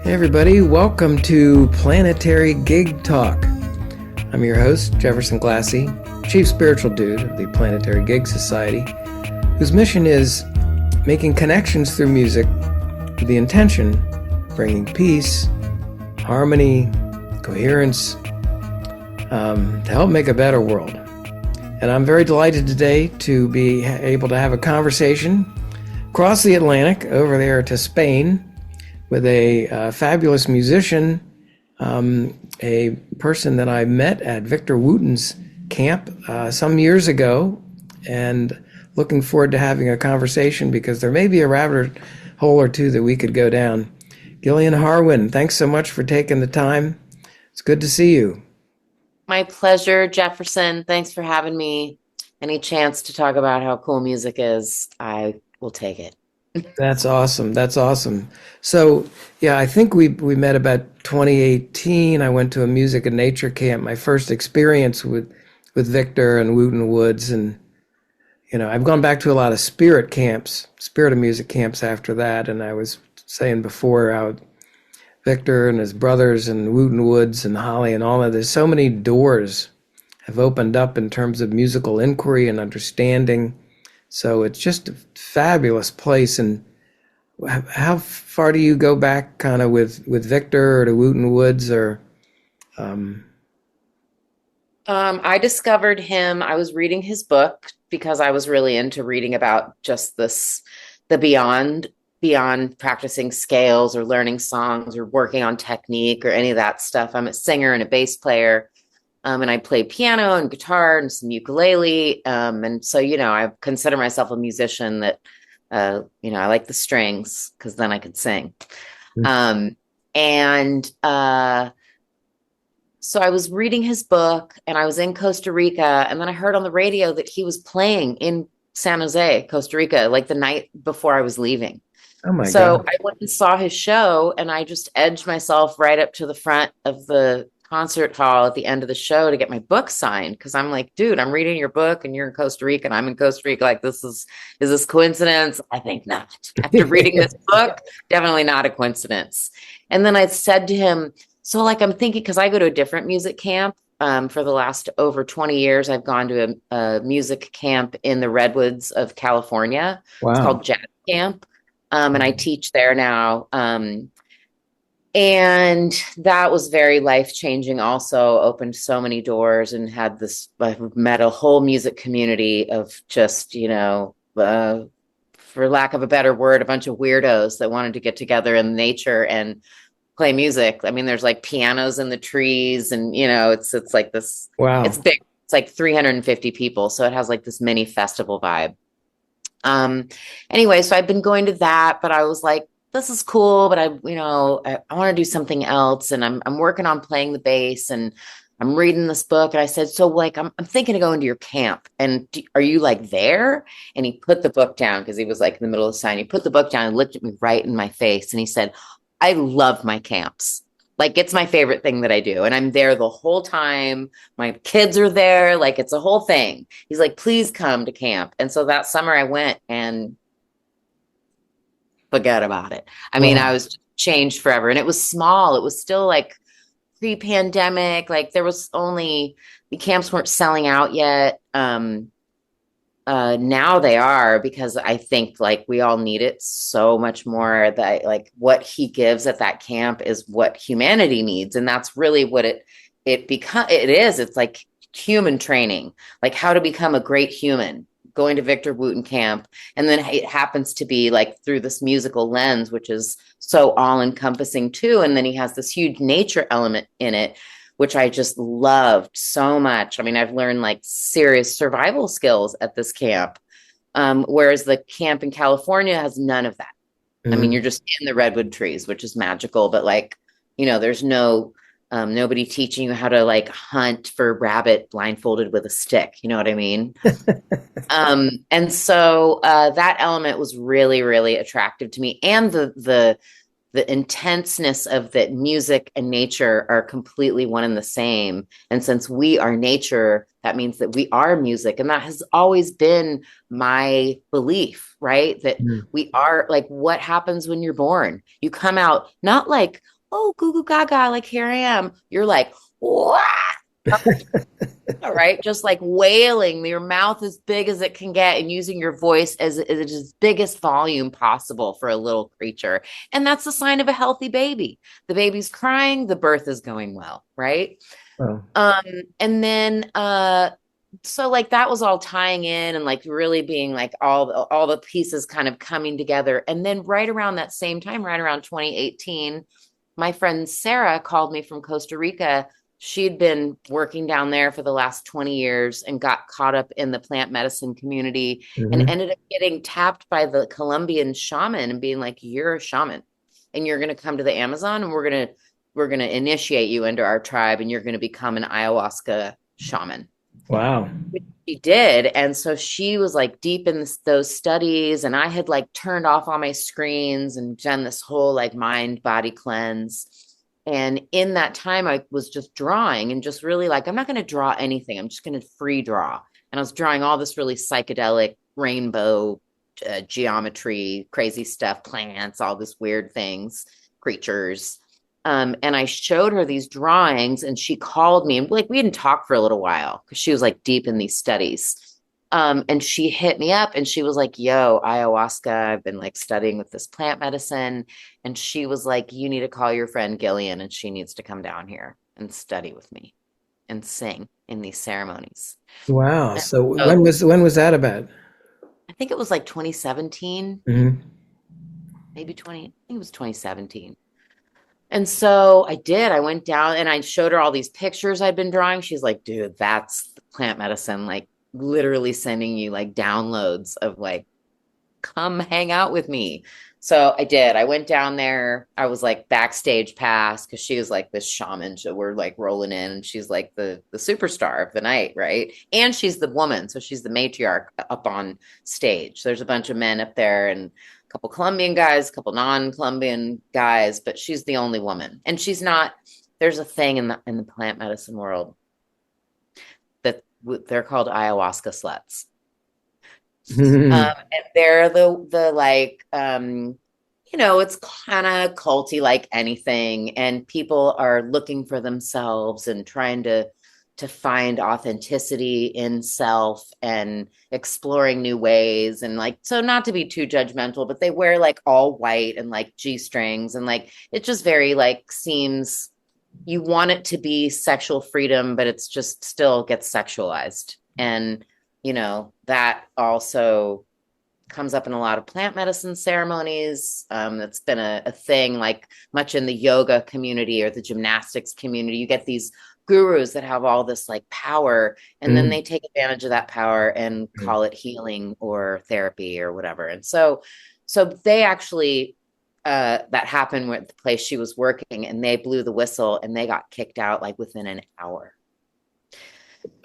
Hey everybody, welcome to Planetary Gig Talk. I'm your host, Jefferson, Chief Spiritual Dude of the Planetary Gig Society, whose mission is making connections through music with the intention of bringing peace, harmony, coherence, to help make a better world. And I'm very delighted today to be able to have a conversation across the Atlantic over there to Spain with a fabulous musician, a person that I met at Victor Wooten's camp some years ago, and looking forward to having a conversation because there may be a rabbit hole or two that we could go down. Gillian Harwin, thanks so much for taking the time. It's good to see you. My pleasure, Jefferson. Thanks for having me. Any chance to talk about how cool music is, I will take it. That's awesome. That's awesome. So, yeah, I think we met about 2018. I went to a music and nature camp, my first experience with Victor and Wooten Woods. And, you know, I've gone back to a lot of spirit of music camps after that. And I was saying before how Victor and his brothers and Wooten Woods and Holly and all of this, so many doors have opened up in terms of musical inquiry and understanding. So it's just a fabulous place. And how far do you go back kind of with Victor or to Wooten Woods or? I discovered him. I was reading his book because I was really into reading about just the beyond practicing scales or learning songs or working on technique or any of that stuff. I'm a singer and a bass player. And I play piano and guitar and some ukulele. And so, you know, I consider myself a musician that, I like the strings because then I could sing. So I was reading his book and I was in Costa Rica. And then I heard on the radio that he was playing in San Jose, Costa Rica, like the night before I was leaving. Oh my So God. I went and saw his show and I just edged myself right up to the front of the concert hall at the end of the show to get my book signed. Cause I'm like, dude, I'm reading your book and you're in Costa Rica and I'm in Costa Rica. Like, is this coincidence? I think not. After reading this book, definitely not a coincidence. And then I said to him, so like, I'm thinking, cause I go to a different music camp. For the last over 20 years, I've gone to a music camp in the Redwoods of California. Wow. It's called Jazz Camp. And I teach there now. And that was very life-changing also, opened so many doors and had this, I met a whole music community of just, for lack of a better word, a bunch of weirdos that wanted to get together in nature and play music. I mean, there's like pianos in the trees and, it's like this, Wow. It's big. It's like 350 people. So it has like this mini festival vibe. Anyway, so I've been going to that, but I was like, this is cool, but I want to do something else. And I'm working on playing the bass and I'm reading this book. And I said, so like, I'm thinking of going to your camp and are you like there? And he put the book down because he was like in the middle of the sign. He put the book down and looked at me right in my face. And he said, I love my camps. Like, it's my favorite thing that I do. And I'm there the whole time. My kids are there. Like, it's a whole thing. He's like, please come to camp. And so that summer I went and forget about it. I mean, I was changed forever. And it was small. It was still like pre-pandemic. Like the camps weren't selling out yet. Now they are, because I think like we all need it so much more. That like what he gives at that camp is what humanity needs. And that's really what it is. It's like human training, like how to become a great human, going to Victor Wooten camp. And then it happens to be like through this musical lens, which is so all encompassing too. And then he has this huge nature element in it, which I just loved so much. I mean, I've learned like serious survival skills at this camp. Whereas the camp in California has none of that. I mean, you're just in the redwood trees, which is magical, but like, there's nobody teaching you how to like hunt for rabbit blindfolded with a stick. You know what I mean? And so that element was really, really attractive to me. And the the intenseness of that music and nature are completely one and the same. And since we are nature, that means that we are music. And that has always been my belief, right? That we are like, what happens when you're born? You come out not like, oh, goo goo gaga, like here I am. You're like, wah! All right, just like wailing, your mouth as big as it can get, and using your voice as its biggest volume possible for a little creature. And that's the sign of a healthy baby. The baby's crying, the birth is going well, right? Oh. And then so like that was all tying in and like really being like all the pieces kind of coming together. And then right around that same time, right around 2018, my friend Sarah called me from Costa Rica. She'd been working down there for the last 20 years and got caught up in the plant medicine community and ended up getting tapped by the Colombian shaman and being like, you're a shaman and you're going to come to the Amazon and we're going to initiate you into our tribe and you're going to become an ayahuasca shaman. Wow. Which she did. And so she was like deep in those studies. And I had like turned off all my screens and done this whole like mind body cleanse. And in that time, I was just drawing and just really like, I'm not going to draw anything. I'm just going to free draw. And I was drawing all this really psychedelic rainbow geometry, crazy stuff, plants, all this weird things, creatures. And I showed her these drawings and she called me and like, we didn't talk for a little while because she was like deep in these studies. And she hit me up and she was like, yo, ayahuasca, I've been like studying with this plant medicine. And she was like, you need to call your friend Gillian and she needs to come down here and study with me and sing in these ceremonies. Wow. So when was that about? I think it was like 2017, maybe 20, I think it was 2017. And so I did. I went down and I showed her all these pictures I'd been drawing. She's like, dude, that's plant medicine, like literally sending you like downloads of like, come hang out with me. So I did. I went down there. I was like backstage pass because she was like this shaman. So we're like rolling in and she's like the superstar of the night, right? And she's the woman. So she's the matriarch up on stage. There's a bunch of men up there and a couple Colombian guys, a couple non-Colombian guys, but she's the only woman. And she's not, there's a thing in the plant medicine world that they're called ayahuasca sluts. And they're the like it's kind of culty like anything, and people are looking for themselves and trying to find authenticity in self and exploring new ways, and like, so not to be too judgmental, but they wear like all white and like G-strings and like it just very like seems you want it to be sexual freedom, but it's just still gets sexualized. And that also comes up in a lot of plant medicine ceremonies. That's been a thing, like much in the yoga community or the gymnastics community. You get these gurus that have all this like power, and then they take advantage of that power and call it healing or therapy or whatever. And so they actually, that happened with the place she was working, and they blew the whistle and they got kicked out like within an hour.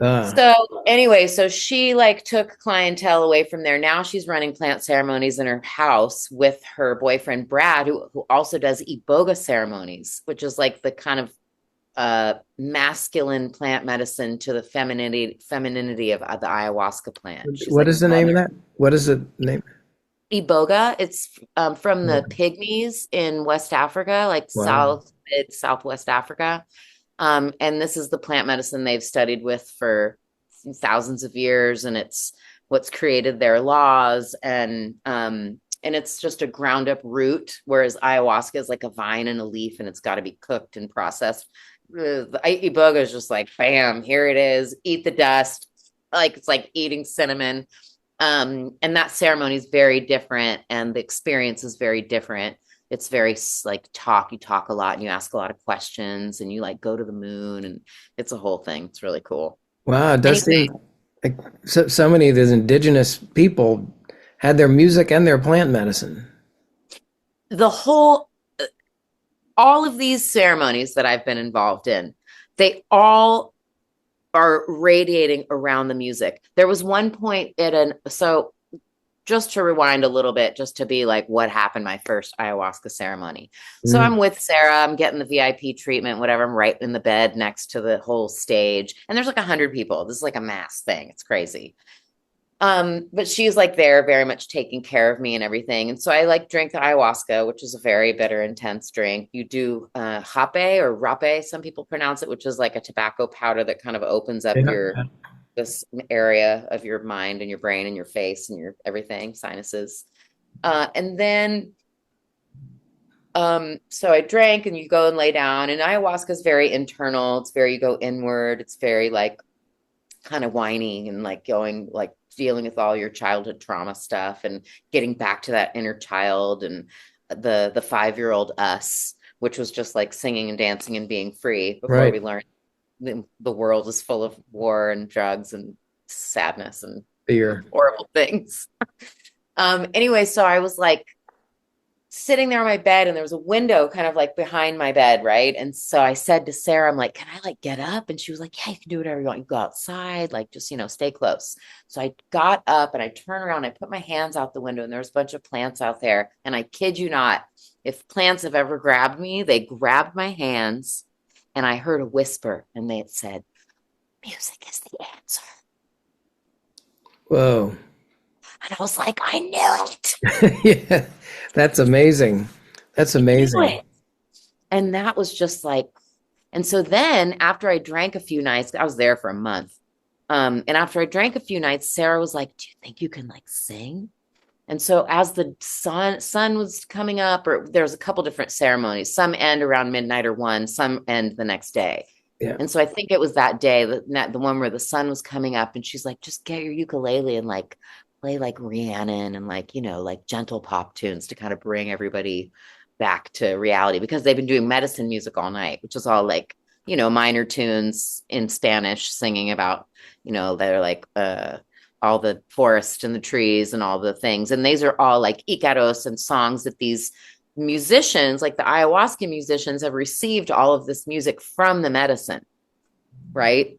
So anyway, so she like took clientele away from there. Now she's running plant ceremonies in her house with her boyfriend, Brad, who also does iboga ceremonies, which is like the kind of masculine plant medicine to the femininity of the ayahuasca plant. What is the name of that? What is the name? Iboga. It's from the Pygmies in West Africa, like Southwest Africa. And this is the plant medicine they've studied with for thousands of years, and it's what's created their laws, and it's just a ground up root, whereas ayahuasca is like a vine and a leaf, and it's got to be cooked and processed. The iboga is just like, bam, here it is, eat the dust, like it's like eating cinnamon. And that ceremony is very different, and the experience is very different. It's very like you talk a lot and you ask a lot of questions and you like go to the moon, and it's a whole thing. It's really cool. Wow. It does seem like so many of these indigenous people had their music and their plant medicine. All of these ceremonies that I've been involved in, they all are radiating around the music. There was one point just to rewind a little bit, just to be like, what happened my first ayahuasca ceremony. So Mm. I'm with Sarah, I'm getting the VIP treatment, whatever. I'm right in the bed next to the whole stage. And there's like 100 people. This is like a mass thing. It's crazy. But she's like there very much taking care of me and everything. And so I like drink the ayahuasca, which is a very bitter, intense drink. You do hape or rape, some people pronounce it, which is like a tobacco powder that kind of opens up Yeah. this area of your mind and your brain and your face and your everything, sinuses. And then so I drank and you go and lay down, and ayahuasca is very internal. It's very, you go inward. It's very like kind of whining and like going like dealing with all your childhood trauma stuff and getting back to that inner child and the 5-year-old us, which was just like singing and dancing and being free before Right. we learned the world is full of war and drugs and sadness and Fear. horrible things. Anyway, so I was like sitting there on my bed, and there was a window kind of like behind my bed, right? And so I said to Sarah, I'm like, can I like get up? And she was like, yeah, you can do whatever you want. You go outside, like just, stay close. So I got up and I turned around, I put my hands out the window, and there was a bunch of plants out there. And I kid you not, if plants have ever grabbed me, they grabbed my hands, and I heard a whisper, and they had said, music is the answer. Whoa. And I was like, I knew it. Yeah, that's amazing. That's I knew amazing. it. And that was just like, and so then after I drank a few nights, I was there for a month. And after I drank a few nights, Sarah was like, do you think you can like sing? And so as the sun was coming up, or there's a couple different ceremonies, some end around midnight or 1, some end the next day. Yeah. And so I think it was that day, the one where the sun was coming up, and she's like, just get your ukulele and like play like Rhiannon and like, like gentle pop tunes to kind of bring everybody back to reality, because they've been doing medicine music all night, which is all like, minor tunes in Spanish singing about, they're like all the forest and the trees and all the things. And these are all like Icaros and songs that these musicians, like the ayahuasca musicians, have received all of this music from the medicine, right?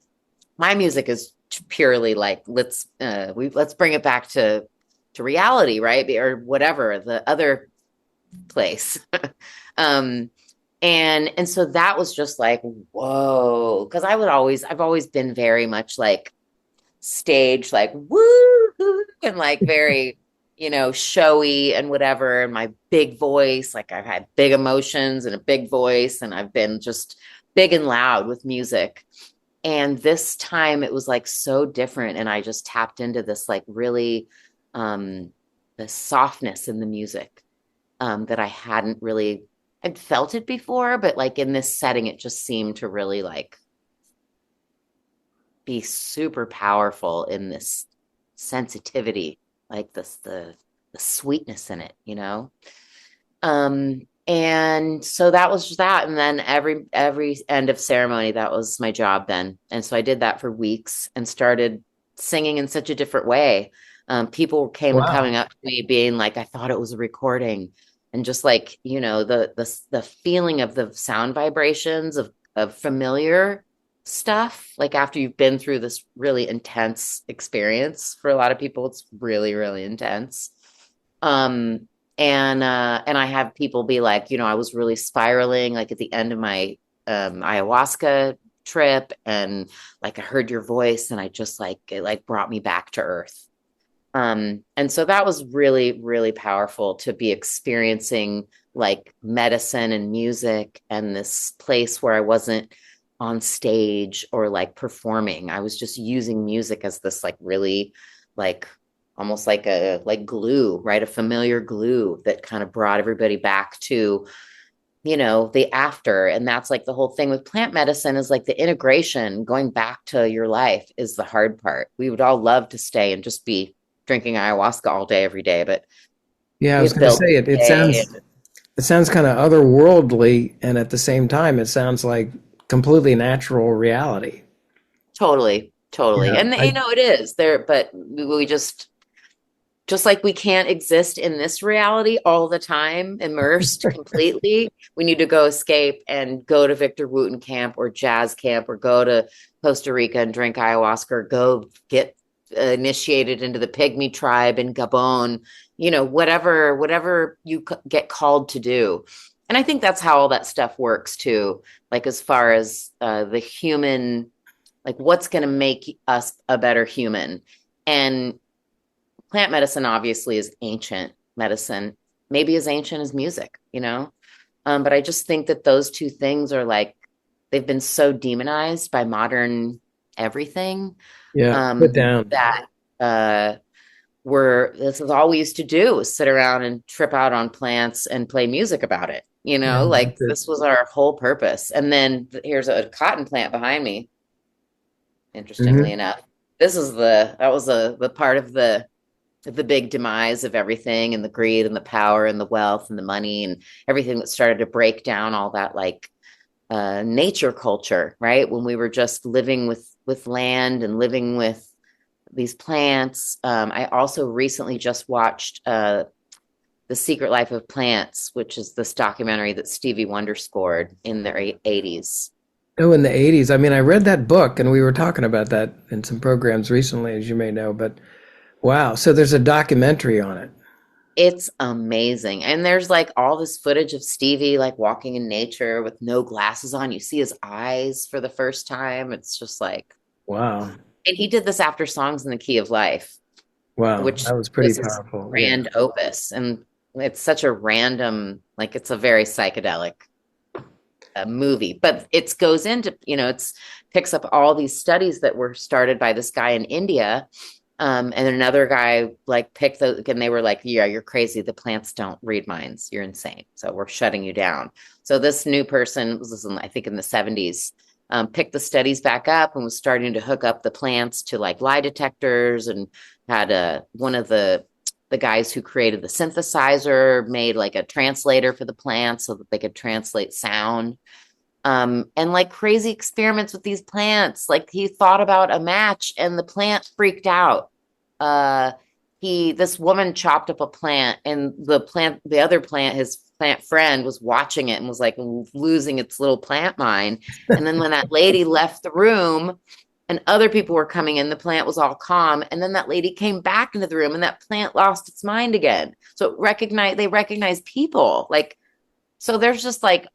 My music is purely like, let's bring it back to reality, right? Or whatever, the other place. And so that was just like, whoa, because I've always been very much like stage, like woo, and like very, showy and whatever, and my big voice, like I've had big emotions and a big voice, and I've been just big and loud with music. And this time it was like so different, and I just tapped into this like really the softness in the music that I hadn't really, I'd felt it before, but like in this setting, it just seemed to really like be super powerful in this sensitivity, like the sweetness in it, And so that was that. And then every end of ceremony, that was my job then. And so I did that for weeks and started singing in such a different way. People came coming up to me being like, I thought it was a recording. And just like, the feeling of the sound vibrations of familiar stuff, like after you've been through this really intense experience. For a lot of people, it's really, really intense. And I have people be like, I was really spiraling like at the end of my ayahuasca trip, and like I heard your voice, and I just like it like brought me back to earth. And so that was really, really powerful to be experiencing like medicine and music, and this place where I wasn't on stage or like performing. I was just using music as this like really like almost like a like glue, right? A familiar glue that kind of brought everybody back to, the after. And that's like the whole thing with plant medicine, is like the integration, going back to your life, is the hard part. We would all love to stay and just be drinking ayahuasca all day, every day. But Yeah, I was going to say it. It sounds kind of otherworldly, and at the same time, it sounds like completely natural reality. Totally. Yeah, And it is there, but we just like we can't exist in this reality all the time, immersed completely. We need to go escape and go to Victor Wooten camp or jazz camp, or go to Costa Rica and drink ayahuasca, or go get initiated into the pygmy tribe in Gabon, whatever you get called to do. And I think that's how all that stuff works too. Like as far as the human, like what's going to make us a better human. And plant medicine obviously is ancient medicine, maybe as ancient as music. But I just think that those two things are like, they've been so demonized by modern everything, Yeah, put down. that this is all we used to do was sit around and trip out on plants and play music about it. Yeah, Like that's it. this was our whole purpose. And then here's a cotton plant behind me, interestingly Hmm. enough. That was the part of the big demise of everything, and the greed and the power and the wealth and the money and everything that started to break down all that, like nature culture, right? When we were just living with land and living with these plants. I also recently just watched The Secret Life of Plants, which is this documentary that Stevie Wonder scored in the 80s. Oh, in the 80s. I mean, I read that book and we were talking about that in some programs recently, as you may know, but wow. So there's a documentary on it. It's amazing. And there's like all this footage of Stevie like walking in nature with no glasses on. You see his eyes for the first time. It's just like, Wow. and he did this after Songs in the Key of Life, Wow. which That was pretty was his powerful. Yeah. grand opus. And it's such a random, like it's a very psychedelic movie, but it goes into, it's picks up all these studies that were started by this guy in India. And another guy like picked those, and they were like, yeah, you're crazy. The plants don't read minds. You're insane. So we're shutting you down. So this new person was, I think in the 70s, picked the studies back up and was starting to hook up the plants to like lie detectors, and had one of the guys who created the synthesizer made like a translator for the plants so that they could translate sound. And like crazy experiments with these plants. Like he thought about a match and the plant freaked out. Uh, this woman chopped up a plant, and the other plant, his plant friend was watching it and was like losing its little plant mind. And then when that lady left the room and other people were coming in, the plant was all calm. And then that lady came back into the room and that plant lost its mind again. So they recognize people. Like, so there's just like,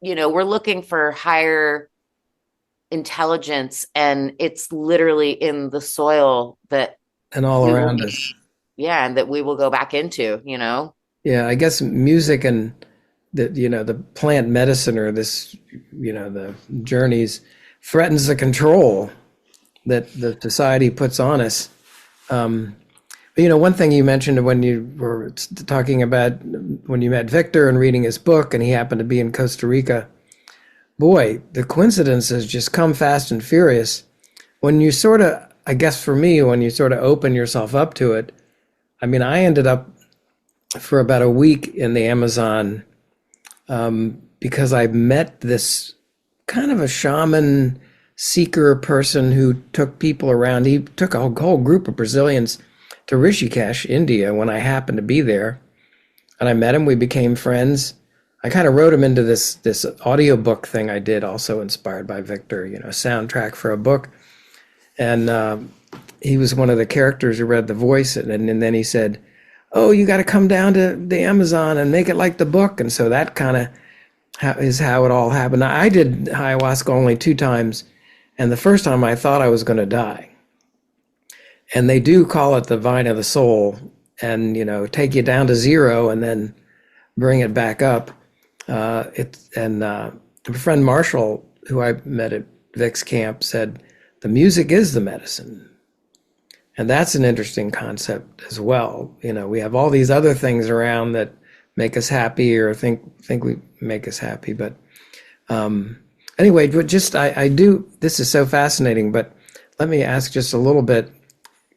we're looking for higher intelligence, and it's literally in the soil that And all we will around us. be, yeah, and that we will go back into. Yeah. I guess music and the plant medicine or this, the journeys threatens the control that the society puts on us. Um, one thing you mentioned when you were talking about when you met Victor and reading his book, and he happened to be in Costa Rica. Boy, the coincidences just come fast and furious. When you sort of, I guess for me, when you sort of open yourself up to it, I mean, I ended up for about a week in the Amazon because I met this kind of a shaman seeker person who took people around. He took a whole group of Brazilians to Rishikesh, India, when I happened to be there. And I met him. We became friends. I kind of wrote him into this audiobook thing I did, also inspired by Victor, soundtrack for a book. And he was one of the characters who read the voice. And then he said, oh, you got to come down to the Amazon and make it like the book. And so that kind of is how it all happened. Now, I did ayahuasca only 2 times. And the first time I thought I was going to die. And they do call it the vine of the soul, and take you down to zero and then bring it back up. My friend Marshall, who I met at Vic's camp, said the music is the medicine, and that's an interesting concept as well. We have all these other things around that make us happy or think we make us happy, but anyway, but just I do. This is so fascinating, but let me ask just a little bit.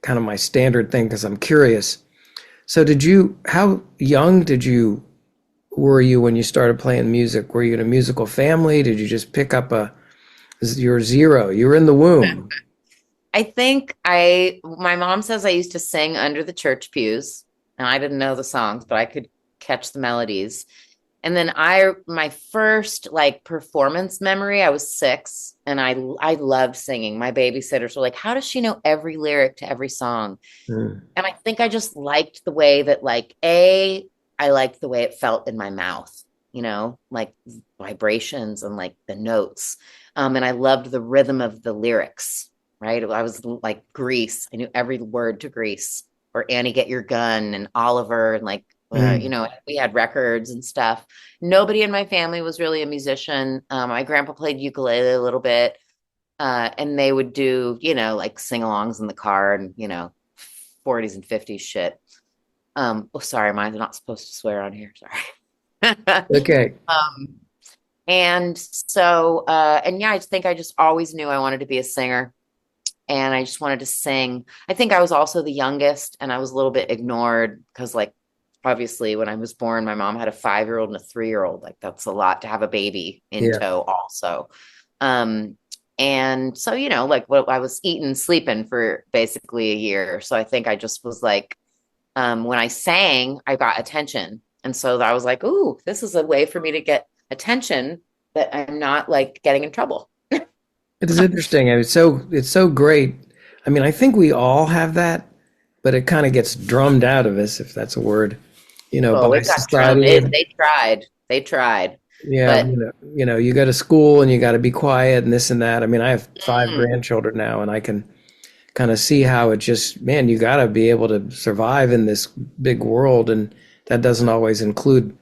Kind of my standard thing because I'm curious. So how young were you when you started playing music? Were you in a musical family? Did you just pick up your zero? You were in the womb. I think my mom says I used to sing under the church pews, and I didn't know the songs, but I could catch the melodies. And then my first like performance memory, I was 6 and I loved singing. My babysitters were like, how does she know every lyric to every song? Mm. And I think I just liked the way that I liked the way it felt in my mouth, like vibrations and like the notes. And I loved the rhythm of the lyrics, right? I was like Grease. I knew every word to Grease or Annie Get Your Gun and Oliver and like Mm. we had records and stuff. Nobody in my family was really a musician. My grandpa played ukulele a little bit, and they would do, like sing-alongs in the car and, 40s and 50s shit. Oh, sorry, mine's not supposed to swear on here. Sorry. Okay. um, and so, and yeah, I think I just always knew I wanted to be a singer and I just wanted to sing. I think I was also the youngest and I was a little bit ignored because, like, obviously, when I was born, my mom had a 5-year-old and a 3-year-old. Like, that's a lot to have a baby in Yeah. tow, also. Um, and so, like, what I was eating, sleeping for basically a year. So I think I just was like, when I sang, I got attention. And so I was like, ooh, this is a way for me to get attention that I'm not like getting in trouble. It is interesting. I mean, it's so great. I mean, I think we all have that, but it kind of gets drummed out of us, if that's a word, Oh, by it got drummed. society. They tried. They tried. Yeah, But you go to school and you got to be quiet and this and that. I mean, I have 5 mm, grandchildren now, and I can kind of see how it just, man, you got to be able to survive in this big world, and that doesn't always include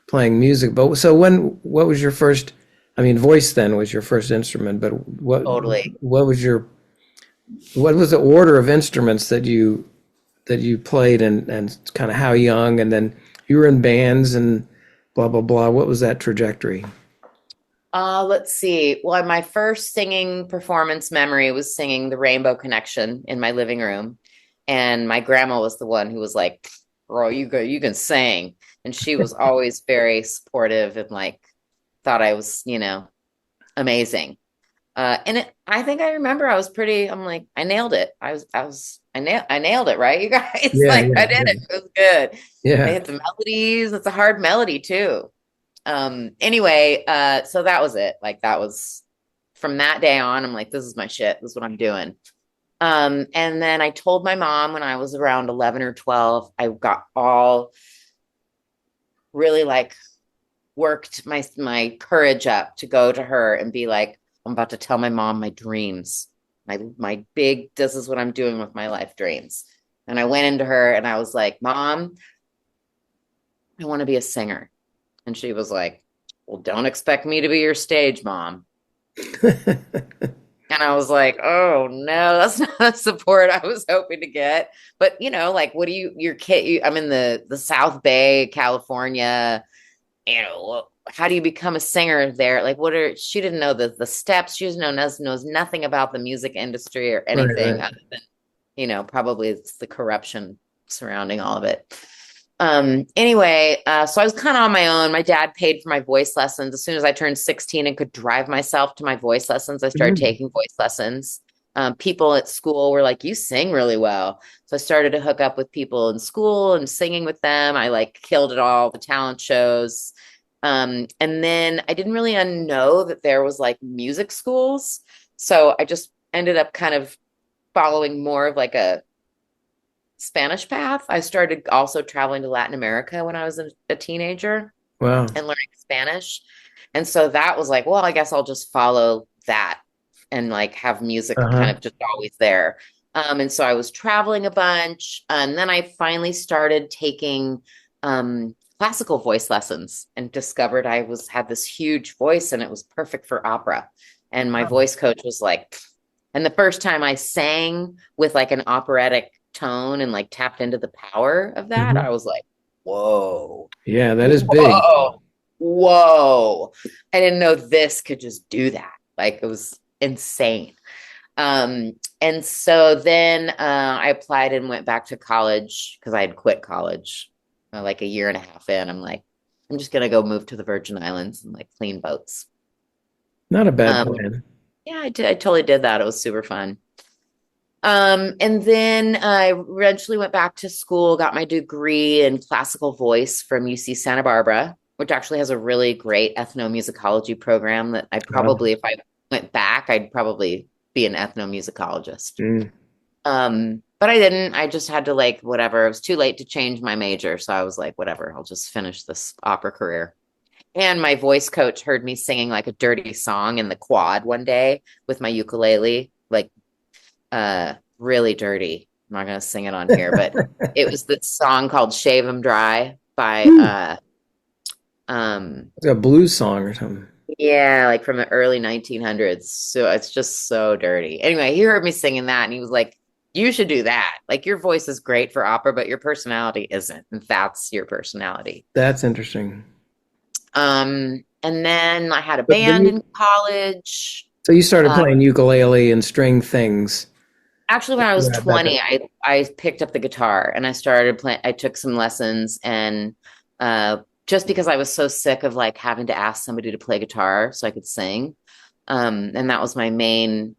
playing music. But so what was your first? I mean, voice then was your first instrument, but totally. what was what was the order of instruments that you played, and kind of how young, and then you were in bands and blah blah blah. What was that trajectory? Let's see. Well, my first singing performance memory was singing the Rainbow Connection in my living room. And my grandma was the one who was like, girl, you can sing. And she was always very supportive and like thought I was, amazing. I think I remember I'm like, I nailed it. I nailed it, right? You guys, Yeah, like I yeah, did yeah, it. It was good. I yeah. hit the melodies. It's a hard melody too. Anyway, so that was it. Like that was from that day on, I'm like, this is my shit. This is what I'm doing. And then I told my mom when I was around 11 or 12, I got all really like worked my courage up to go to her and be like, I'm about to tell my mom my dreams. My big, this is what I'm doing with my life dreams. And I went into her and I was like, Mom, I want to be a singer. And she was like, well, don't expect me to be your stage mom. And I was like, oh no, that's not the support I was hoping to get. But like what do your kid I'm in the South Bay, California, how do you become a singer there? Like she didn't know the steps. She knows nothing about the music industry or Right, anything right. other than, probably it's the corruption surrounding all of it. Anyway, so I was kind of on my own. My dad paid for my voice lessons. As soon as I turned 16 and could drive myself to my voice lessons, I started Mm. taking voice lessons. People at school were like, you sing really well. So I started to hook up with people in school and singing with them. I like killed it all, the talent shows. And then I didn't really know that there was like music schools. So I just ended up kind of following more of like a Spanish path. I started also traveling to Latin America when I was a teenager Wow. and learning Spanish. And so that was like, well, I guess I'll just follow that and like have music kind Uh-huh. of just always there. And so I was traveling a bunch. And then I finally started taking classical voice lessons and discovered I had this huge voice and it was perfect for opera. And my voice coach was like, and the first time I sang with like an operatic tone and like tapped into the power of that, I Hmm. was like, whoa, Yeah, that is big. whoa, whoa. I didn't know this could just do that. Like it was insane. And so then I applied and went back to college because I had quit college like a year and a half in. I'm like, I'm just gonna go move to the Virgin Islands and like clean boats. Not a bad Um, plan. yeah, I did. I totally did that. It was super fun. And then I eventually went back to school, got my degree in classical voice from UC Santa Barbara. which actually has a really great ethnomusicology program that I Oh, probably, if I went back, I'd probably be an ethnomusicologist. mm. But I didn't. I just had to like whatever. It was too late to change my major, so I was like, whatever, I'll just finish this opera career. And my voice coach heard me singing like a dirty song in the quad one day with my ukulele, like really dirty. I'm not gonna sing it on here, but it was this song called Shave 'Em Dry by Woo. um It's a blues song or something. yeah, like from the early 1900s. So it's just so dirty. Anyway, he heard me singing that and he was like, you should do that. Like your voice is great for opera, but your personality isn't. And that's your personality. That's interesting. And then I had a But band in college. so you started Uh, playing ukulele and string things. Actually, when I was Yeah, back 20, I picked up the guitar and I started playing. I took some lessons and uh, just because I was so sick of like having to ask somebody to play guitar so I could sing. And that was my main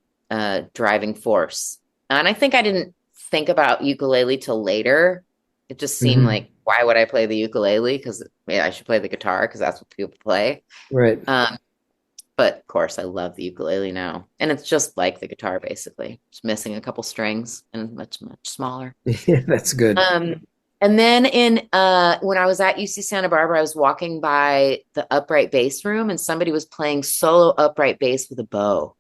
driving force. And I think I didn't think about ukulele till later. It just seemed hmm like, why would I play the ukulele? Because yeah, I should play the guitar because that's what people play. Right. Um, but of course, I love the ukulele now. And it's just like the guitar, basically. Just missing a couple strings and much, much smaller. Yeah, that's good. Um, and then in when I was at UC Santa Barbara, I was walking by the upright bass room and somebody was playing solo upright bass with a bow.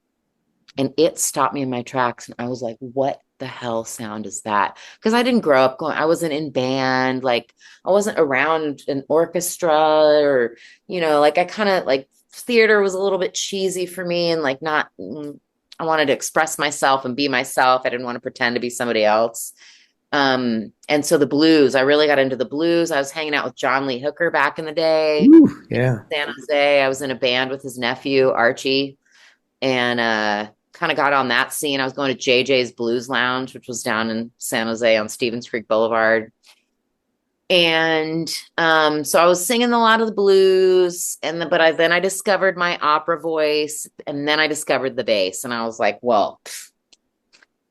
And it stopped me in my tracks. And I was like, what the hell sound is that? Because I didn't grow up going, I wasn't in band, like I wasn't around an orchestra or, like I kind of like theater was a little bit cheesy for me and like not, I wanted to express myself and be myself. I didn't want to pretend to be somebody else. And so the blues, I really got into the blues. I was hanging out with John Lee Hooker back in the day, Woo, yeah. San Jose. I was in a band with his nephew, Archie, and kind of got on that scene. I was going to JJ's Blues Lounge, which was down in San Jose on Stevens Creek Boulevard. And so I was singing a lot of the blues, then I discovered my opera voice, and then I discovered the bass, and I was like, well,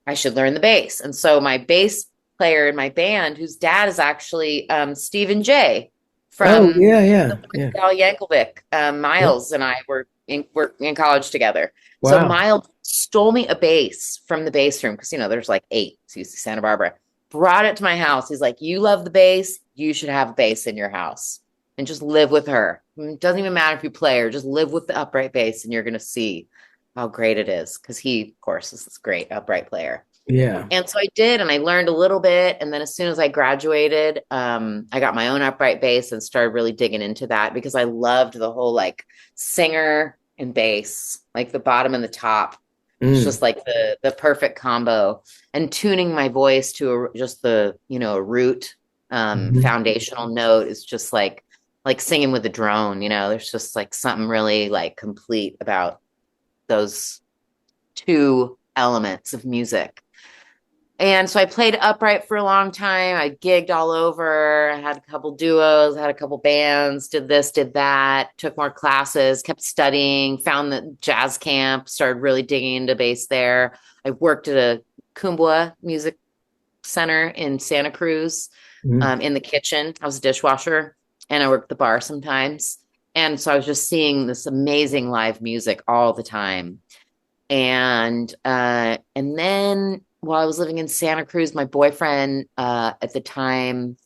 I should learn the bass. And so my bass player in my band, whose dad is actually Stephen J. Oh, from yeah, yeah, yeah. Al Yankovic. Yep. Miles and I were in college together. So Wow. Miles stole me a bass from the bass room because there's like 8. So UC Santa Barbara. Brought it to my house. He's like, "You love the bass. You should have a bass in your house and just live with her. It doesn't even matter if you play her. Just live with the upright bass, and you're gonna see how great it is." Because he, of course, is this great upright player. Yeah. And so I did, and I learned a little bit. And then as soon as I graduated, I got my own upright bass and started really digging into that because I loved the whole like singer and bass, like the bottom and the top. It's Mm. just like the perfect combo. And tuning my voice to just the a root Mhm. foundational note is just like singing with a drone. There's just like something really like complete about those two elements of music. And so I played upright for a long time. I gigged all over. I had a couple duos, had a couple bands, did this, did that, took more classes, kept studying, found the jazz camp, started really digging into bass there. I worked at a Kumbwa Music Center in Santa Cruz, Mm. in the kitchen. I was a dishwasher and I worked the bar sometimes. And so I was just seeing this amazing live music all the time. And then while I was living in Santa Cruz, my boyfriend at the time,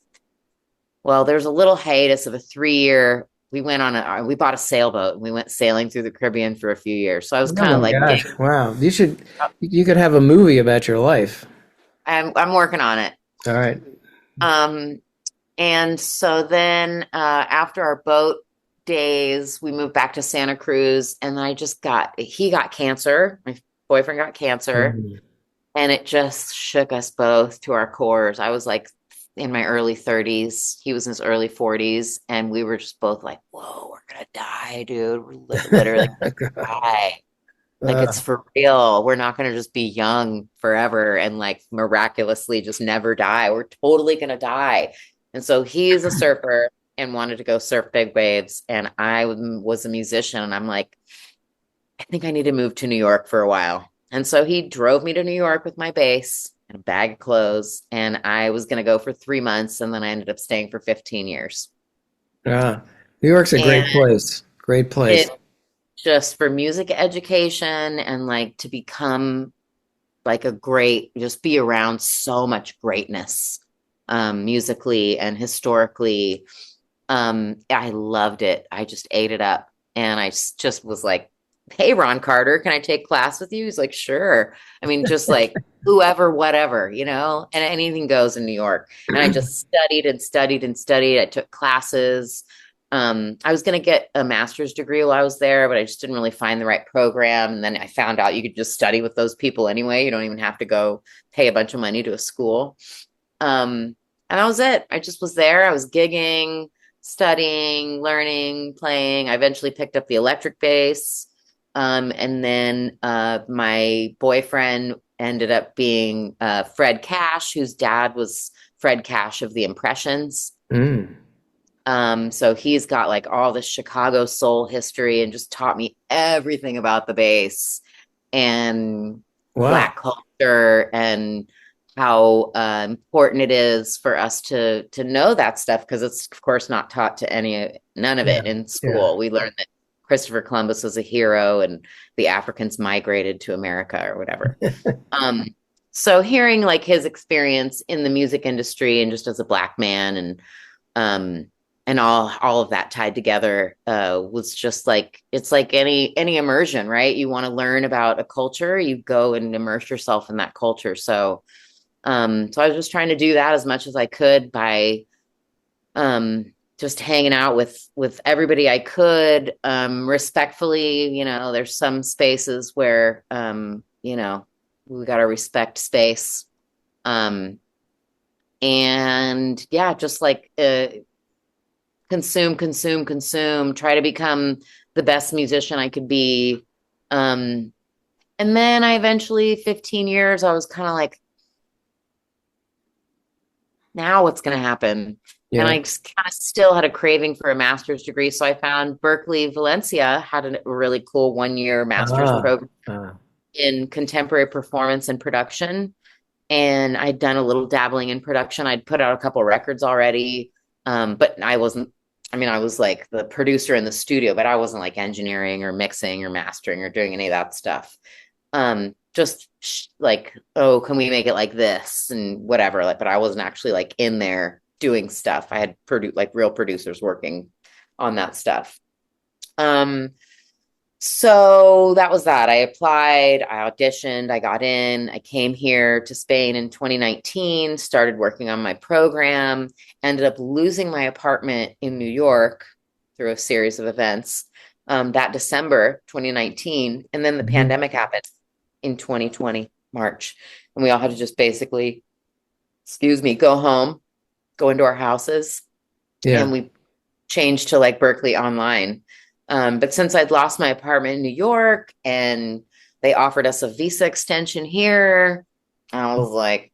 well, there's a little hiatus of a 3 year. We bought a sailboat and we went sailing through the Caribbean for a few years. So I was Oh kind of my like gosh. getting, Wow. You could have a movie about your life. I'm working on it. All right. Um, and so then after our boat days, we moved back to Santa Cruz, and he got cancer. My boyfriend got cancer. Mhm. And it just shook us both to our cores. I was like in my early 30s. He was in his early 40s. And we were just both like, whoa, we're going to die, dude. We're literally going to die. Like it's Uh, for real. We're not going to just be young forever and like miraculously just never die. We're totally going to die. And so he's a surfer and wanted to go surf big waves. And I was a musician. And I'm like, I think I need to move to New York for a while. And so he drove me to New York with my bass and a bag of clothes. And I was going to go for 3 months. And then I ended up staying for 15 years. yeah. New York's a And great place. Great place. it just for music education and like to become like a great, just be around so much greatness, musically and historically. I loved it. I just ate it up. And just was like, hey, Ron Carter, can I take class with you? He's like, sure. I mean, just like whoever, whatever, and anything goes in New York. And I just studied and studied and studied. I took classes. I was going to get a master's degree while I was there, but I just didn't really find the right program. And then I found out you could just study with those people anyway. You don't even have to go pay a bunch of money to a school. And that was it. I just was there. I was gigging, studying, learning, playing. I eventually picked up the electric bass. And then my boyfriend ended up being Fred Cash, whose dad was Fred Cash of the Impressions. Mm. So he's got like all the Chicago soul history and just taught me everything about the bass and Wow. Black culture and how important it is for us to know that stuff because it's of course not taught to none of Yeah. it in Yeah. school. We learned that Christopher Columbus was a hero and the Africans migrated to America or whatever. Um, so hearing like his experience in the music industry and just as a black man um and all of that tied together was just like it's like any immersion, right? You want to learn about a culture, you go and immerse yourself in that culture. So I was just trying to do that as much as I could by just hanging out with everybody I could, respectfully. There's some spaces where we got to respect space. Um and yeah, just like consume, try to become the best musician I could be. Um, and then I eventually, 15 years, I was kind of like, now what's going to happen? And Yeah. I just kind of still had a craving for a master's degree. So I found Berkeley Valencia had a really cool 1 year master's Ah. program Ah. in contemporary performance and production. And I'd done a little dabbling in production. I'd put out a couple records already. But I wasn't, I mean, I was like the producer in the studio, but I wasn't like engineering or mixing or mastering or doing any of that stuff. Just like, oh, can we make it like this and whatever. Like, but I wasn't actually like in there doing stuff. I had like real producers working on that stuff. Um, so that was that. I applied, I auditioned, I got in, I came here to Spain in 2019, started working on my program, ended up losing my apartment in New York through a series of events that December 2019. And then the Mhm. pandemic happened in 2020, March. And we all had to just basically, excuse me, go home, go into our houses, Yeah. and we changed to like Berkeley online. But since I'd lost my apartment in New York and they offered us a visa extension here, I was like,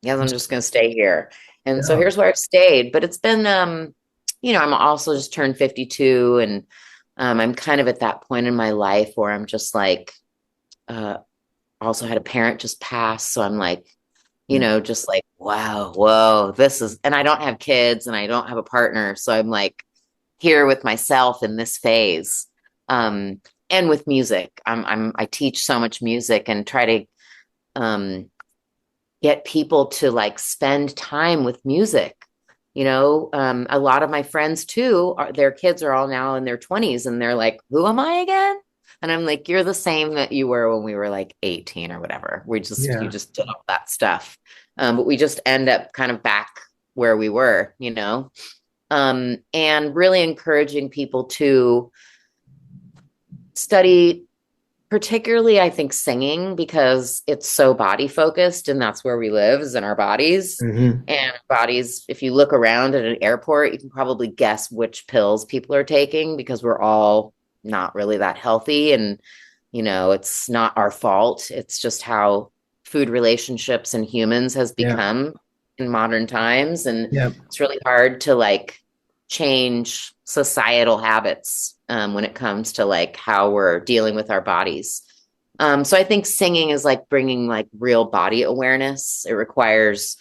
yes, I'm just going to stay here. And so Yeah. here's where I've stayed. But it's been, I'm also just turned 52 and I'm kind of at that point in my life where I'm just like, uh, also had a parent just pass. So I'm like, Mm. just like, wow, whoa, and I don't have kids and I don't have a partner. So I'm like here with myself in this phase. Um, and with music, I teach so much music and try to, get people to like spend time with music. A lot of my friends too, their kids are all now in their 20s and they're like, who am I again? And I'm like, you're the same that you were when we were like 18 or whatever. You Yeah. just did all that stuff. But we just end up kind of back where we were. And really encouraging people to study, particularly, I think, singing because it's so body focused and that's where we live is in our bodies. Hmm. And bodies, if you look around at an airport, you can probably guess which pills people are taking because we're all not really that healthy. And, it's not our fault. It's just how food relationships and humans has Yeah. become in modern times. And Yeah. it's really hard to like change societal habits when it comes to like how we're dealing with our bodies. So I think singing is like bringing like real body awareness. It requires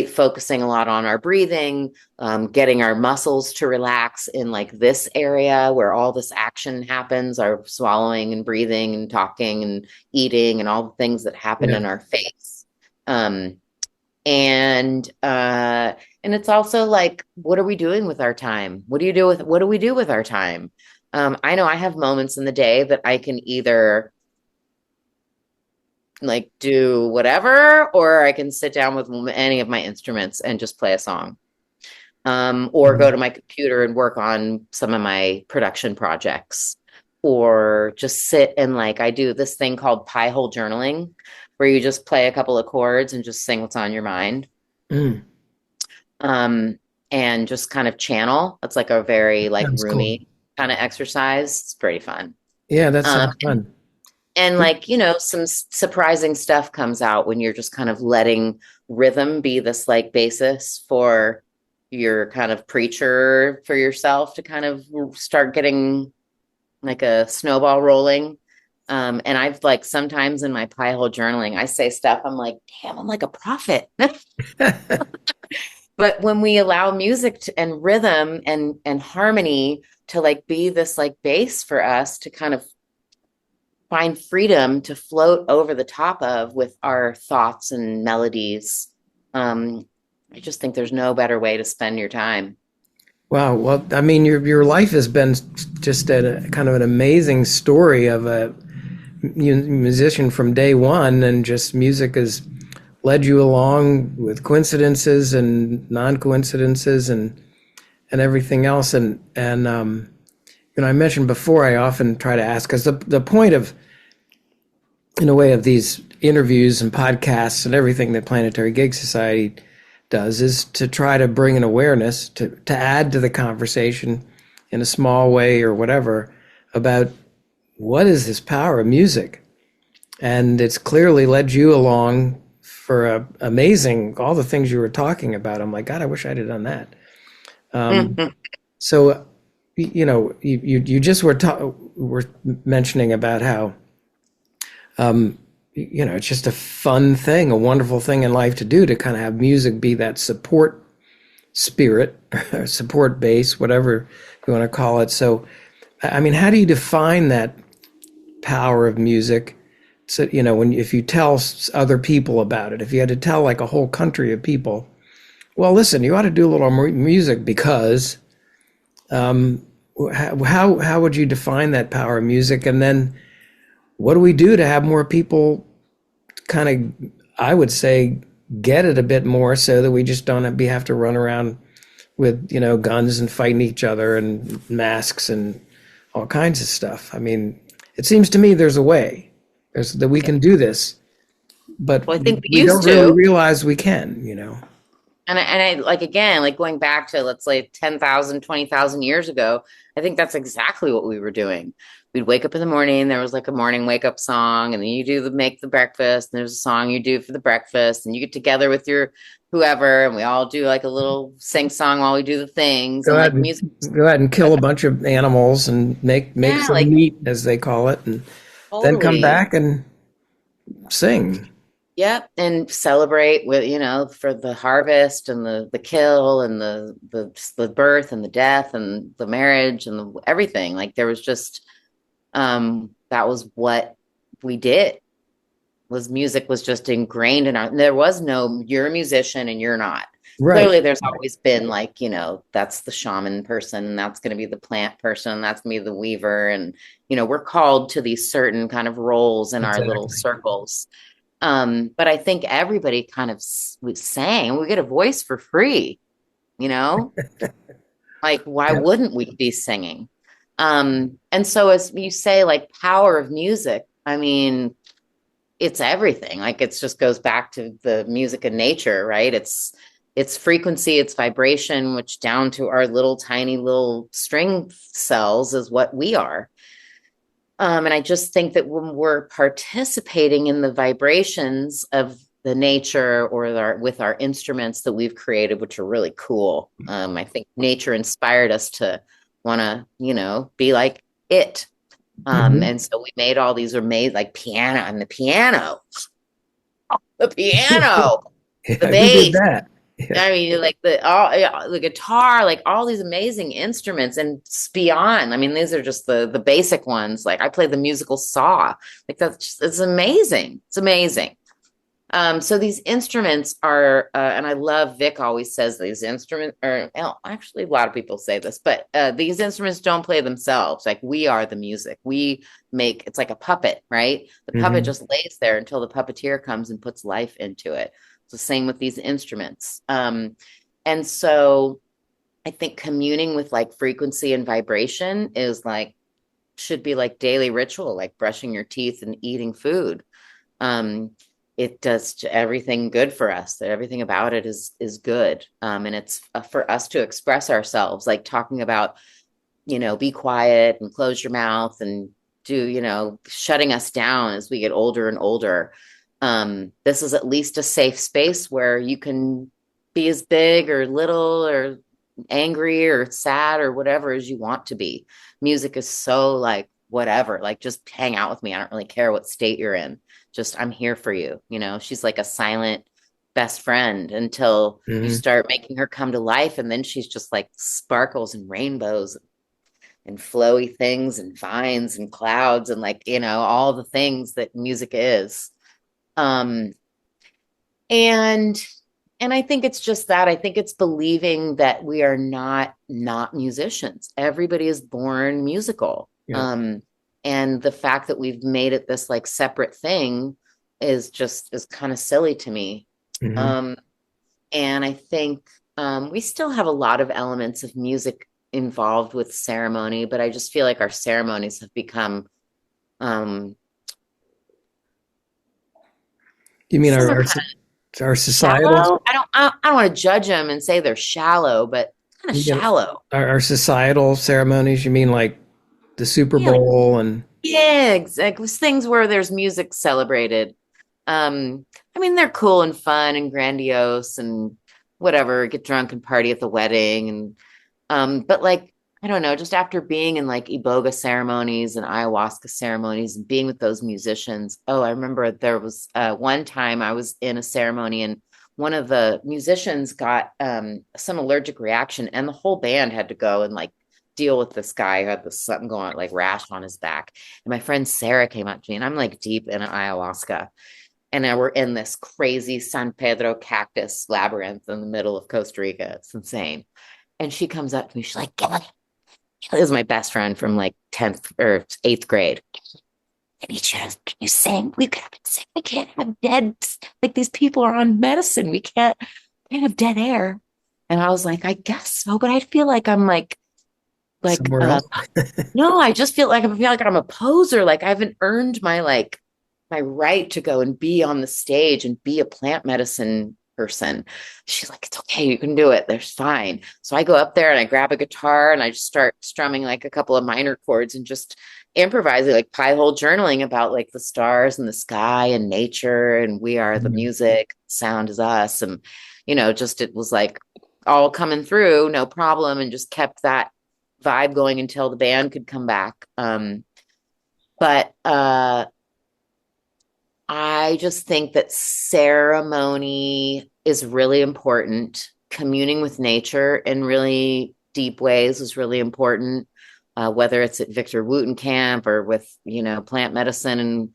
focusing a lot on our breathing, getting our muscles to relax in like this area where all this action happens, our swallowing and breathing and talking and eating and all the things that happen Yeah. in our face. Um, and it's also like, what are we doing with our time? What do we do with our time? I know I have moments in the day that I can either like do whatever, or I can sit down with any of my instruments and just play a song. Or go Mhm. to my computer and work on some of my production projects, or just sit and like I do this thing called pie hole journaling, where you just play a couple of chords and just sing what's on your mind. Mm. Um, and just kind of channel. It's like a very like Sounds cool. roomy kind of exercise. It's pretty fun. Yeah, that Um, sounds fun. and like, some surprising stuff comes out when you're just kind of letting rhythm be this like basis for your kind of preacher for yourself to kind of start getting like a snowball rolling. And I've like sometimes in my pie hole journaling, I say stuff, I'm like, damn, I'm like a prophet. But when we allow music and rhythm and harmony to like be this like base for us to kind of find freedom to float over the top of with our thoughts and melodies. Um, I just think there's no better way to spend your time. Wow. Well, I mean, your life has been just a kind of an amazing story of a musician from day one, and just music has led you along with coincidences and non-coincidences and everything else. And I mentioned before, I often try to ask, because the point of, in a way, of these interviews and podcasts and everything that Planetary Gig Society does is to try to bring an awareness to add to the conversation in a small way or whatever about what is this power of music. And it's clearly led you along for amazing, all the things you were talking about. I'm like, God, I wish I'd have done that. Mhm. So, you just were mentioning about how, it's just a fun thing, a wonderful thing in life to do, to kind of have music be that support spirit, support base, whatever you want to call it. So, I mean, how do you define that power of music? So, if you tell other people about it, if you had to tell like a whole country of people, well, listen, you ought to do a little more music because, how would you define that power of music? And then what do we do to have more people kind of, I would say, get it a bit more, so that we just don't have to run around with, guns and fighting each other and masks and all kinds of stuff. I mean, it seems to me there's a way, that we can do this, but Well, I think we we used don't really to. realize we can. And I like, again, like going back to, let's say, 10,000, 20,000 years ago, I think that's exactly what we were doing. We'd wake up in the morning, there was like a morning wake up song, and then you do make the breakfast, and there's a song you do for the breakfast, and you get together with your whoever, and we all do like a little sing song while we do the things, Go and ahead like and music. go ahead and kill a bunch of animals and make Yeah, some like meat, as they call it, and then come totally. back and sing. Yep, and celebrate with, for the harvest and the kill and the birth and the death and the marriage and everything. Like there was just that was what we did. Was music was just ingrained in our. There was no you're a musician and you're not. Right. Clearly, there's always been like, that's the shaman person, and that's going to be the plant person, that's going to be the weaver, and we're called to these certain kind of roles in our little Exactly. circles. But I think everybody kind of was saying we get a voice for free, you know? Like, why Yeah. wouldn't we be singing? And so as you say, like power of music, I mean, it's everything. Like it just goes back to the music of nature, right? It's frequency, it's vibration, which down to our little tiny little string cells is what we are. And I just think that when we're participating in the vibrations of the nature or with our instruments that we've created, which are really cool, I think nature inspired us to want to, be like it. Hmm. And so we made all these are made like piano and the piano. the Yeah, who did bass. that? Yeah. I mean, like the guitar, like all these amazing instruments, and beyond. I mean, these are just the basic ones. Like I play the musical saw. Like that's just, it's amazing. It's amazing. So these instruments are, and I love Vic always says these instruments, or well, actually a lot of people say this, but these instruments don't play themselves. Like we are the music. We make it's like a puppet, right? The puppet Hmm. just lays there until the puppeteer comes and puts life into it. It's the same with these instruments. And so I think communing with like frequency and vibration is like should be like daily ritual, like brushing your teeth and eating food. um, it does everything good for us. Everything about it is good, and it's for us to express ourselves, like talking about, be quiet and close your mouth and do, shutting us down as we get older and older. This is at least a safe space where you can be as big or little or angry or sad or whatever as you want to be. Music is so like whatever, like just hang out with me. I don't really care what state you're in. Just I'm here for you. She's like a silent best friend until you Hmm. start making her come to life. And then she's just like sparkles and rainbows and flowy things and vines and clouds and like, all the things that music is. Um, and and I think it's just that. I think it's believing that we are not musicians. Everybody is born musical. Yeah. And the fact that we've made it this like separate thing is kind of silly to me. Hmm. Um, and I think we still have a lot of elements of music involved with ceremony, but I just feel like our ceremonies have become um, You mean some are our societal, shallow. I don't want to judge them and say they're shallow, but kind of you know, shallow. our societal ceremonies? You mean like the Super Yeah, like, Bowl and yeah, exactly. Things where there's music celebrated. I mean, they're cool and fun and grandiose and whatever, get drunk and party at the wedding. But like, I don't know, just after being in like Iboga ceremonies and ayahuasca ceremonies and being with those musicians. Oh, I remember there was one time I was in a ceremony and one of the musicians got some allergic reaction and the whole band had to go and like deal with this guy who had this something going on, like rash on his back. And my friend Sarah came up to me and I'm like deep in ayahuasca. And now we're in this crazy San Pedro cactus labyrinth in the middle of Costa Rica. It's insane. And she comes up to me. She's like, Gillian, this is my best friend from like 10th or 8th grade. Can you sing? We can't sing. We can't have dead, like these people are on medicine. We can't have dead air. And I was like, I guess so, but I feel like I'm like somewhere else? no, I feel like I'm a poser. Like I haven't earned my right to go and be on the stage and be a plant medicine person. She's like, it's okay, you can do it. There's fine. So I go up there and I grab a guitar and I just start strumming like a couple of minor chords and just improvising, like pie hole journaling about like the stars and the sky and nature and we are the Mhm. music, sound is us. And, just it was like all coming through, no problem, and just kept that vibe going until the band could come back. But I just think that ceremony is really important. Communing with nature in really deep ways is really important. Whether it's at Victor Wooten Camp or with, plant medicine in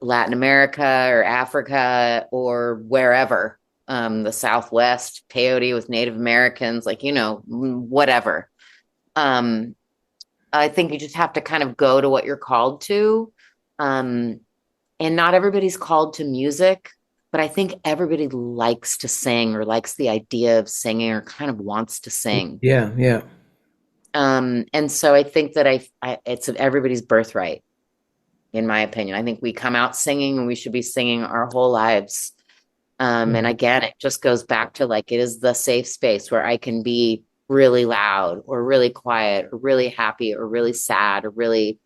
Latin America or Africa or wherever, the Southwest, peyote with Native Americans, like, whatever. Um, I think you just have to kind of go to what you're called to. Um, and not everybody's called to music, but I think everybody likes to sing or likes the idea of singing or kind of wants to sing. Yeah, yeah. And so I think that it's everybody's birthright, in my opinion. I think we come out singing and we should be singing our whole lives. And Mhm. again, it just goes back to like it is the safe space where I can be really loud or really quiet or really happy or really sad or really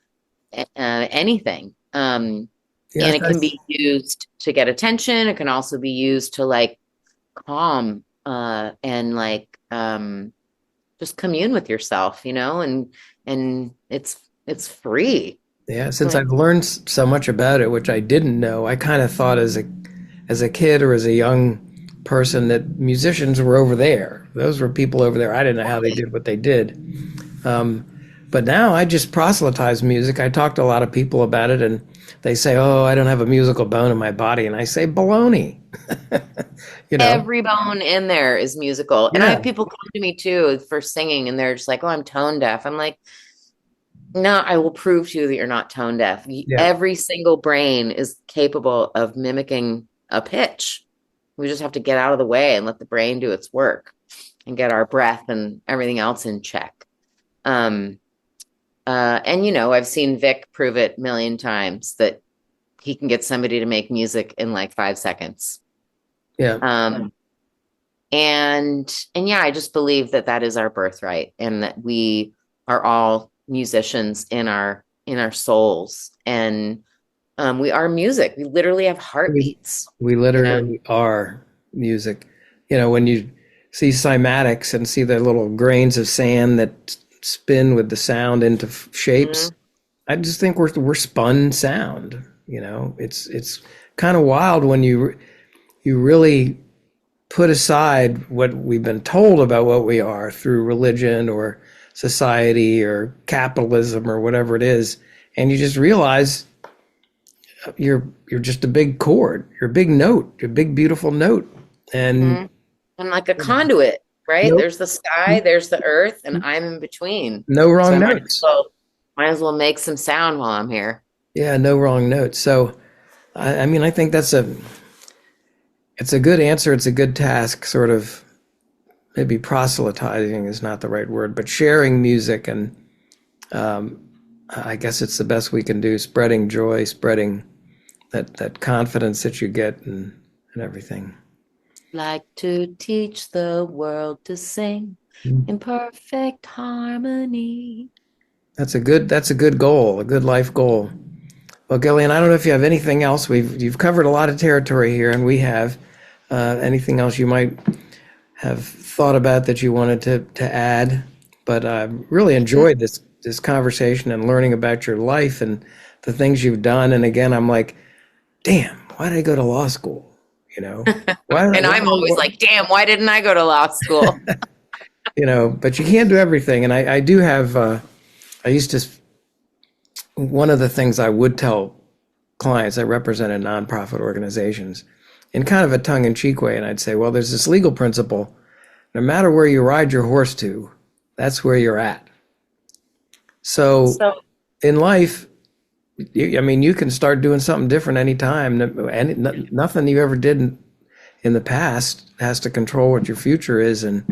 anything. And Yes, it can be used to get attention. It can also be used to like calm and like just commune with yourself, and it's free. yeah. Since Like, I've learned so much about it, which I didn't know, I kind of thought as a kid or as a young person that musicians were over there. Those were people over there. I didn't know how they did what they did. Um, but now I just proselytize music. I talk to a lot of people about it, and they say, "Oh, I don't have a musical bone in my body," and I say, "Baloney." You know? Every bone in there is musical. And I Yeah, have people come to me too for singing and they're just like, oh, I'm tone deaf. I'm like, no, I will prove to you that you're not tone deaf. yeah, Every single brain is capable of mimicking a pitch. We just have to get out of the way and let the brain do its work and get our breath and everything else in check. Um, and I've seen Vic prove it a million times that he can get somebody to make music in like 5 seconds. yeah. Um, and yeah, I just believe that that is our birthright and that we are all musicians in our souls. And we are music. We literally have We, heartbeats, we you know? literally are music. When you see cymatics and see the little grains of sand that spin with the sound into shapes, Mhm. I just think we're spun sound. It's kind of wild when you really put aside what we've been told about what we are through religion or society or capitalism or whatever it is, and you just realize you're just a big chord, you're a big note, you're a big beautiful note, and Mhm. And like a conduit, right? no There's the sky, there's the earth, and I'm in between. no So wrong I notes. might as well make some sound while I'm here. Yeah, no wrong notes. So I mean, I think it's a good answer. It's a good task, sort of. Maybe proselytizing is not the right word, but sharing music, and I guess it's the best we can do. Spreading joy, spreading that confidence that you get, and everything. Like to teach the world to sing in perfect harmony. That's a good goal, a good life goal. Well, Gillian, I don't know if you have anything else. You've covered a lot of territory here, and we have. Anything else you might have thought about that you wanted to add? But I really enjoyed this conversation and learning about your life and the things you've done. And again, I'm like, damn, why did I go to law school? You know, why? And I'm always why like, damn, why didn't I go to law school? but you can't do everything. And I do have. I used to. One of the things I would tell clients, I represented nonprofit organizations in kind of a tongue-in-cheek way, and I'd say, well, there's this legal principle: no matter where you ride your horse to, that's where you're at. So So, in life, I mean, you can start doing something different anytime, and nothing you ever did in the past has to control what your future is. And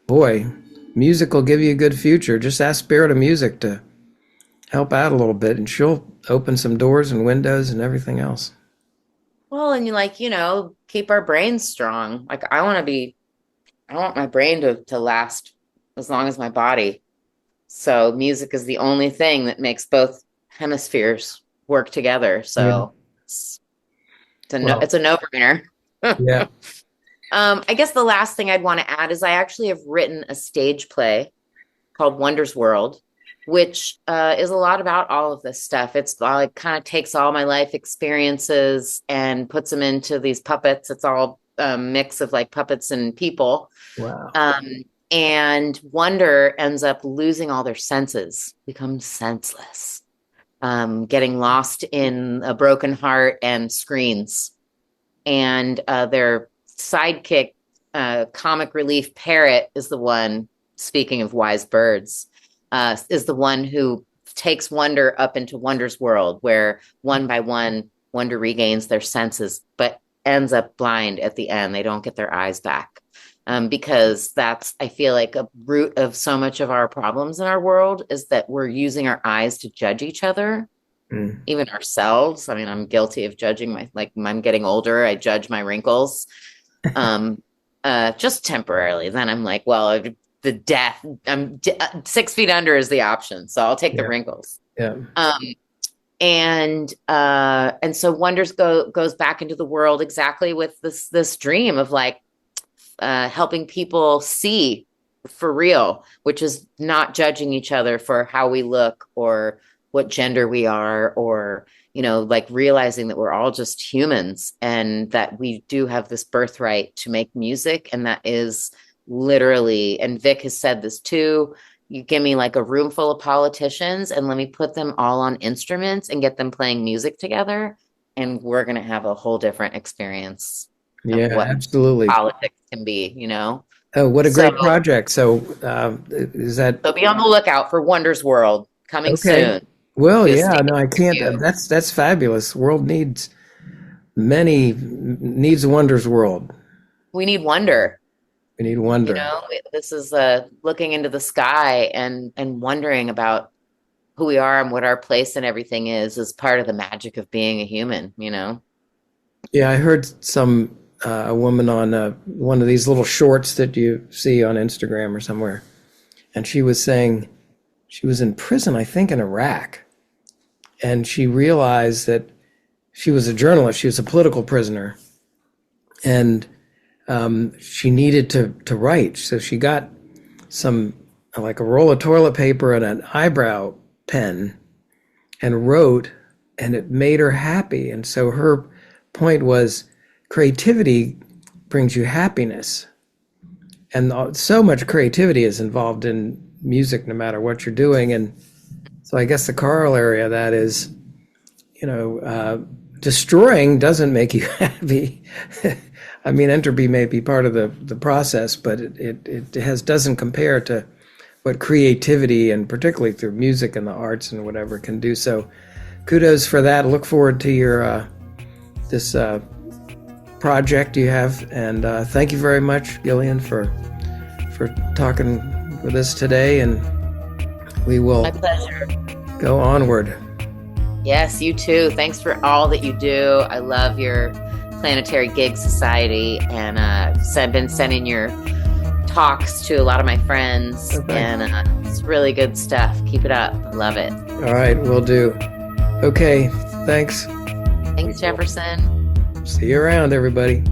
boy, music will give you a good future. Just ask Spirit of Music to help out a little bit, and she'll open some doors and windows and everything else. well, and keep our brains strong. Like I want my brain to last as long as my body. So music is the only thing that makes both hemispheres work together. Yeah. So it's, Well, it's a no-brainer. yeah. I guess the last thing I'd want to add is I actually have written a stage play called Wonders World, which is a lot about all of this stuff. It kind of takes all my life experiences and puts them into these puppets. It's all a mix of like puppets and people. Wow. Um, and Wonder ends up losing all their senses, becomes senseless, getting lost in a broken heart and screens. And their sidekick, comic relief parrot, is the one, speaking of wise birds, is the one who takes Wonder up into Wonder's world, where one by one, Wonder regains their senses, but ends up blind at the end. They don't get their eyes back. Because that's, I feel like, a root of so much of our problems in our world is that we're using our eyes to judge each other, Mm. even ourselves. I mean, I'm guilty of judging like when I'm getting older, I judge my wrinkles, just temporarily. Then I'm like, well, the death, 6 feet under is the option. So I'll take the Yeah. wrinkles. Yeah. And so Wonders goes back into the world exactly with this dream of like, helping people see for real, which is not judging each other for how we look or what gender we are, or, like realizing that we're all just humans and that we do have this birthright to make music. And that is literally, and Vic has said this too, you give me like a room full of politicians and let me put them all on instruments and get them playing music together. And we're going to have a whole different experience of Yeah, what absolutely. politics can be. Oh, what a So, great project. So, is that so be on the lookout for Wonders World coming okay? soon Well, to a yeah, state no, I near can't. you. That's fabulous. World needs a wonders world. We need wonder. We need wonder. This is looking into the sky and wondering about who we are and what our place and everything is part of the magic of being a human. Yeah, I heard a woman on one of these little shorts that you see on Instagram or somewhere, and she was saying she was in prison, I think, in Iraq, and she realized that she was a journalist. She was a political prisoner, and she needed to write. So she got some like a roll of toilet paper and an eyebrow pen and wrote, and it made her happy. And so her point was creativity brings you happiness. And so much creativity is involved in music, no matter what you're doing. And so I guess the corollary of that is, destroying doesn't make you happy. I mean, entropy may be part of the process, but it doesn't compare to what creativity, and particularly through music and the arts and whatever, can do. So kudos for that. Look forward to your this project you have, and thank you very much, Gillian, for talking with us today, and we will My pleasure. go onward. Yes, you too. Thanks for all that you do. I love your Planetary Gig Society, and I've been sending your talks to a lot of my friends, Okay. and it's really good stuff. Keep it up. I love it. All right, will do. Okay, thanks. Thanks, Jefferson. See you around, everybody.